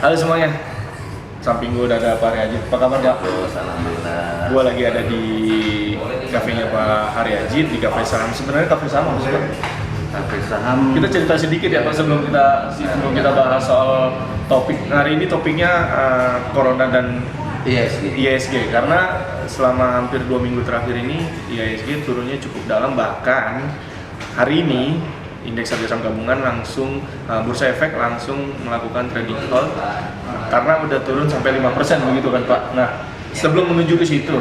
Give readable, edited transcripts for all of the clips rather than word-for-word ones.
Halo semuanya, samping gue udah ada Pak Haryajid. Apa kabar Pak? Alhamdulillah. Gue lagi ada di kafenya Pak Haryajid, di Kafe Saham. Sebenarnya Kafe Saham apa sih Pak? Kafe Saham. Kita cerita sedikit ya Pak sebelum kita bahas soal topik. Hari ini topiknya Corona dan IHSG. Karena selama hampir 2 minggu terakhir ini IHSG turunnya cukup dalam, bahkan hari ini indeks harga saham gabungan langsung Bursa Efek langsung melakukan trading halt karena udah turun sampai 5% begitu kan Pak. Nah, sebelum menuju ke situ,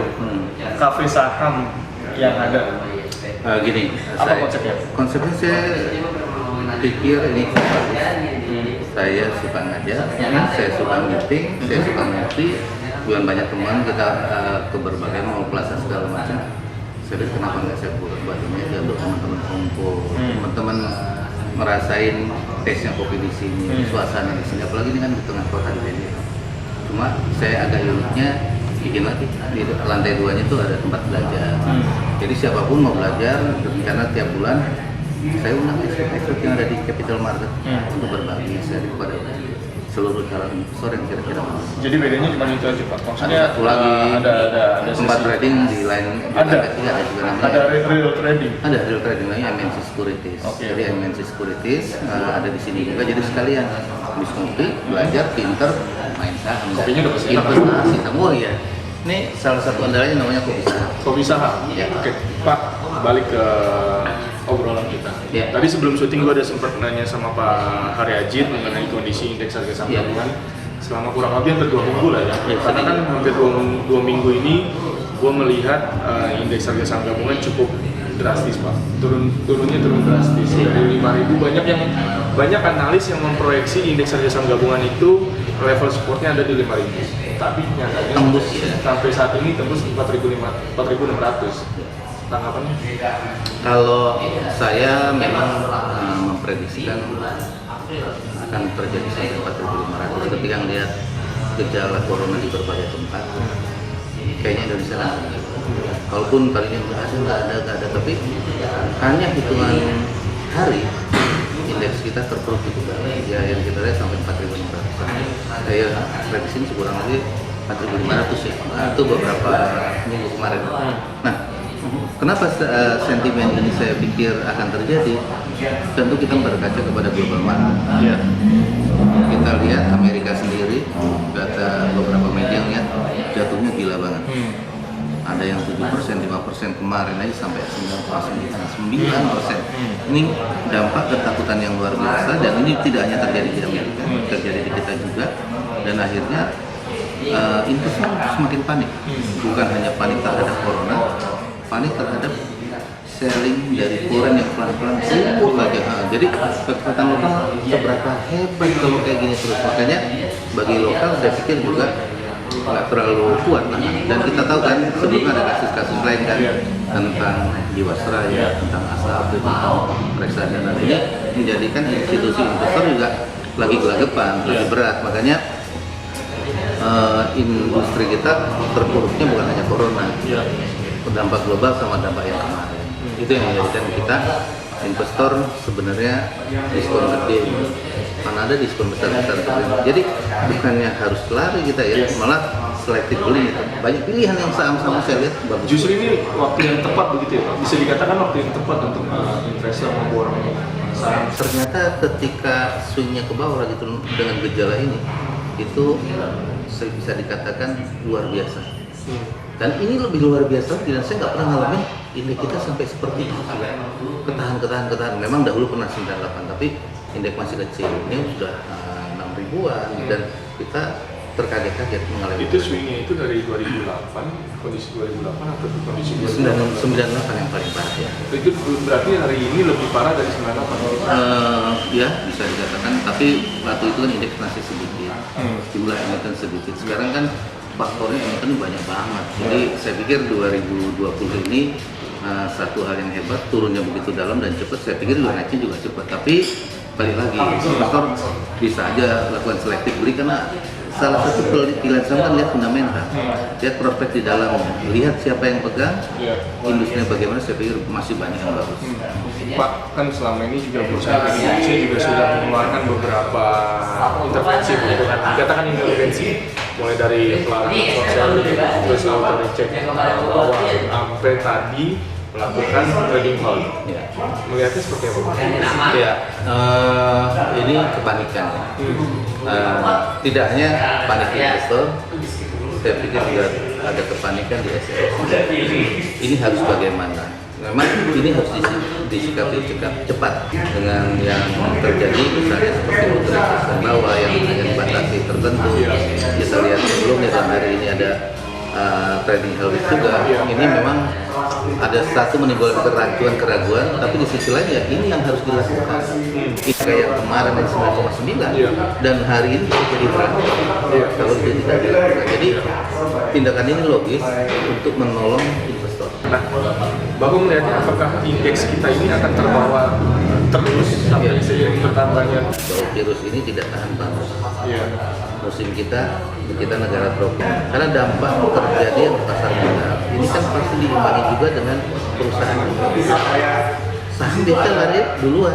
kafe saham yang ada Gini, apa konsepnya? Konsepnya saya pikir ini saya suka ngajar, saya suka meeting, saya suka ngopi, dengan banyak teman kita ke berbagai mall, plaza segala macam. Saya pikir kenapa nggak saya buat ini aja untuk teman-teman kumpul, teman-teman ngerasain taste-nya kopi di sini, suasana di sini, apalagi ini kan di tengah kota ini. Cuma saya agak uniknya bikin lagi di lantai 2-nya tuh ada tempat belajar. Jadi siapapun mau belajar, karena tiap bulan saya undang expert yang ada di Capital Market untuk berbagi share kepada seluruh calon investor yang kira-kira mau. Jadi bedanya cuma itu aja Pak. Maksudnya Ada satu lagi ada tempat sesi. trading di lain Ada juga namanya. Ada real trading. Ada real trading namanya MNC Securities. Okay. Jadi MNC Securities ada di sini juga. Jadi sekalian habis ngopi, belajar, pinter, main saham. Kopinya udah pasti enak. Investasi saham. Oh iya. Ini salah satu andalanya namanya kopi saham. Kopi saham. Ya. Oke, Pak, balik ke obrolan kita. Ya. Tadi sebelum syuting gue ada sempat nanya sama Pak Haryajid mengenai kondisi indeks harga saham Ya. gabungan selama kurang lebih hampir 2 minggu lah ya. Ya, Karena kan hampir 2 minggu ini gue melihat indeks harga saham gabungan cukup drastis Pak. Turunnya drastis. Dari 5.000 banyak analis yang memproyeksi indeks harga saham gabungan itu level supportnya ada di 5.000. Tapi nyatanya Tembus. sampai saat ini tembus 4.600. Tanggapannya? Kalau saya memang memprediksikan akan terjadi sampai 4.500 ketika melihat gejala corona di berbagai tempat. Kayaknya Indonesia kan, kalaupun tadinya nggak ada, tapi hanya hitungan hari indeks kita terpuruk cukup dalam. Ya yang kita lihat sampai 4.500. Saya prediksi kurang lebih 4.500 ya. Itu beberapa minggu kemarin. Nah, kenapa sentimen ini saya pikir akan terjadi? Tentu kita berkaca kepada global market. Iya. Kita lihat Amerika sendiri, data beberapa media lihat jatuhnya gila banget. Ada yang 7%, 5% kemarin aja sampai 9%. Ini dampak ketakutan yang luar biasa, dan ini tidak hanya terjadi di Amerika, terjadi di kita juga, dan akhirnya investor semakin panik. Bukan hanya panik terhadap corona, panik terhadap selling dari foreign yang pelan-pelan tumbuh lagi. Jadi kekuatan lokal seberapa hebat kalau kayak gini terus. Makanya bagi lokal saya pikir juga nggak terlalu kuat. Dan kita tahu kan sebelumnya ada kasus-kasus lain kan tentang Jiwasraya, tentang Asal, tentang reksadana, ini menjadikan institusi investor juga lagi gelagapan, lagi berat. Makanya industri kita terpuruknya bukan hanya corona, dampak global sama dampak yang kemarin. Itu yang menjadikan kita investor sebenarnya diskon gede, mana ada diskon besar-besar. Jadi bukannya harus lari kita ya, malah selektif beli. Banyak pilihan yang saham-saham saya lihat bagus. Justru ini waktu yang tepat begitu ya Pak? Bisa dikatakan waktu yang tepat untuk investor memborong saham. Ternyata ketika swingnya ke bawah gitu dengan gejala ini, itu bisa dikatakan luar biasa. Dan ini lebih luar biasa, dan saya nggak pernah ngalamin indeks kita sampai seperti itu. Ketahan. Memang dahulu pernah 98, tapi indeks masih kecil. Ini sudah 6 ribuan, dan kita terkaget-kaget mengalami Itu swingnya itu dari 2008, kondisi 2008 atau kondisi 98 yang paling parah ya. Itu berarti hari ini lebih parah dari 98. Ya bisa dikatakan, tapi waktu itu kan indeks masih sedikit, jumlah emiten sedikit. Sekarang kan faktornya emiten banyak banget. Jadi saya pikir 2020 ini satu hal yang hebat, turunnya begitu dalam dan cepat. Saya pikir juga naiknya juga cepat. Tapi balik lagi, investor bisa aja lakukan selektif beli karena salah satu pilihan saham kan lihat fundamental, lihat prospek di dalamnya, lihat siapa yang pegang, industrinya bagaimana. Saya pikir masih banyak yang bagus. Pak, kan selama ini juga Bursa Efek Indonesia juga sudah mengeluarkan beberapa intervensi, begitu kan? Dikatakan intervensi, mulai dari pelarangan sosial, terus auto recheck bawah, sampai tadi melakukan trading hold. Melihatnya seperti apa? Ya, ini kepanikan. Tidak hanya panik investor, saya pikir juga ada kepanikan di SEC. Ini harus bagaimana? Memang ini harus disikapi cepat dengan yang terjadi, misalnya seperti otoritas bawah yang hanya dibatasi tertentu. Kita lihat sebelumnya dan hari ini ada trading held juga. Ini memang ada satu menimbulkan keraguan, tapi di sisi lain ya ini yang harus dilakukan. Ini kayak kemarin yang 9,9 dan hari ini jadi berapa? Kalau itu tidak dilakukan, jadi tindakan ini logis untuk menolong investor. Nah, Bapak melihatnya apakah indeks kita ini akan terbawa terus sampai seiring bertambahnya? Bahwa virus ini tidak tahan panas. Musim kita negara tropis. Karena dampak terjadi yang pasar modal ini kan pasti diimbangi juga dengan perusahaan. Saham biasa lari duluan,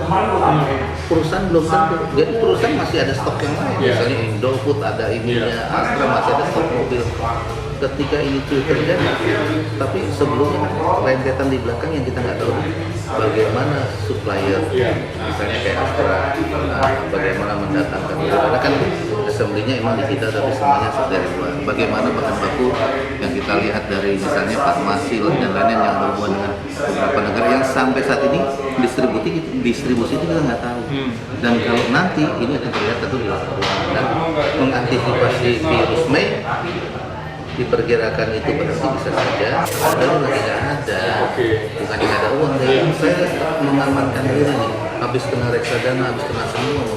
perusahaan belum tentu. Jadi perusahaan masih ada stok yang lain. Misalnya Indofood ada ininya, Astra masih ada stok mobil. Ketika ini tuh terjadi, tapi sebelumnya kan rentetan di belakang yang kita nggak tahu bagaimana supplier, misalnya kayak Astra, bagaimana mendatangkan, karena kan assembly-nya emang di kita tapi semuanya dari luar. Bagaimana bahan baku yang kita lihat dari misalnya farmasi dan lain-lain yang berhubungan dengan beberapa negara yang sampai saat ini distribusi itu kita nggak tahu. Dan kalau nanti ini akan terlihat tentu di lapangan dan mengantisipasi virus Mei. Diperkirakan itu berarti bisa saja padahal lagi nggak ada, bukannya nggak ada uang. Jadi saya mengamankan diri nih, habis kena reksadana, habis kena semua,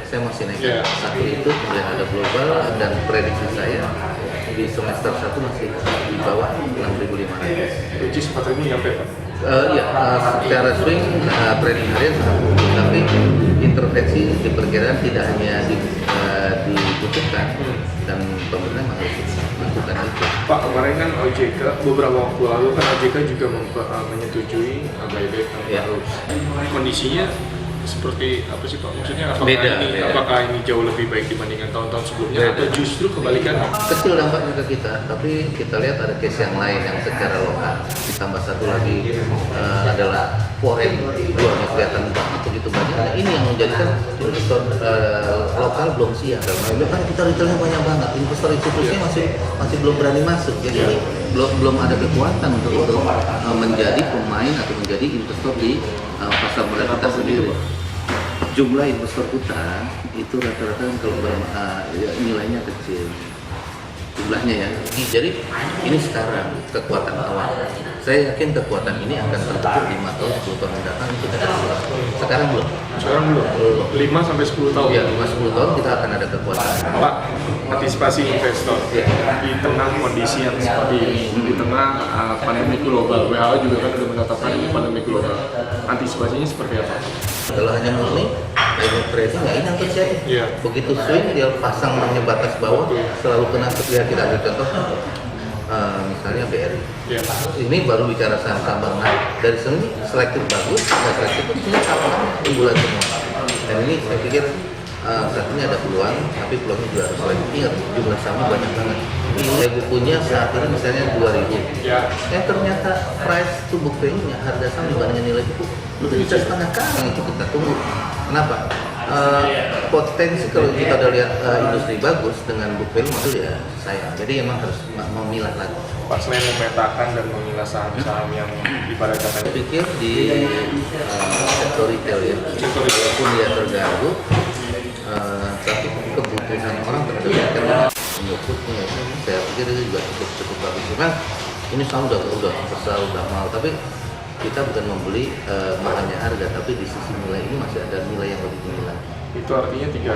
saya masih naik. Satu itu kemudian ada global dan prediksi saya di semester 1 masih di bawah 6.500. Which is 4.000 nyampe Pak? Secara swing trading harian tapi intervensi diperkirakan tidak hanya dibutuhkan dan pemerintah harus melakukan itu. Pak, kemarin kan OJK beberapa waktu lalu kan OJK juga menyetujui buyback harus. Kondisinya seperti apa sih Pak? Maksudnya apakah ini jauh lebih baik dibandingkan tahun-tahun sebelumnya atau justru kebalikannya? Kecil dampaknya ke kita, tapi kita lihat ada case yang lain yang secara lokal. Ditambah satu lagi adalah foreign jualnya kelihatan banget begitu banyak. Nah, ini yang menjadikan investor lokal belum siap. Karena kan kita retailnya banyak banget, investor institusinya masih belum berani masuk. Jadi ini belum ada kekuatan untuk menjadi pemain atau menjadi investor di pasar modal kita sendiri. Jumlah investor utang itu rata-rata kalau nilainya kecil jumlahnya ya. Jadi ini sekarang kekuatan awal. Saya yakin kekuatan ini akan terbentuk 5 tahun 10 tahun mendatang itu kita belum. Sekarang belum. 5 sampai 10 tahun. Ya, 5-10 tahun kita akan ada kekuatan. Pak, antisipasi investor di tengah kondisi yang seperti ini, di tengah pandemi global, WHO juga kan sudah menetapkan ini pandemi global. Antisipasinya seperti apa? Kalau hanya murni trading ya ini yang terjadi. Begitu swing dia pasang namanya batas bawah selalu kena ketika kita ambil contoh misalnya BRI. Ini baru bicara saham-saham bank. Nah, dari sini selektif bagus, nggak selektif itu punya kapan unggulan semua. Dan ini saya pikir saat ini ada peluang, tapi peluangnya juga harus selektif. Ingat jumlah saham banyak banget. Ini bukunya saat ini misalnya 2.000. Ternyata price to book value-nya harga saham dibandingkan nilai itu lebih bisa setengah kali. Itu kita tunggu. Kenapa? Potensi kalau kita udah lihat industri bagus dengan book value itu ya sayang. Jadi emang harus memilah lagi. Pak, selain memetakan dan memilah saham-saham yang ibarat kata, saya pikir di sektor retail ya, walaupun dia terganggu, tapi kebutuhan orang terhadap retail menyebutnya, saya pikir itu juga cukup bagus. Memang ini saham udah besar, udah mahal, tapi kita bukan membeli mahalnya harga, tapi di sisi nilai ini masih ada nilai yang lebih tinggi lagi. Itu artinya tiga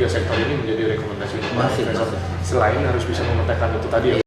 sektor ini menjadi rekomendasi untuk masih. Selain harus bisa memetakan itu tadi ya.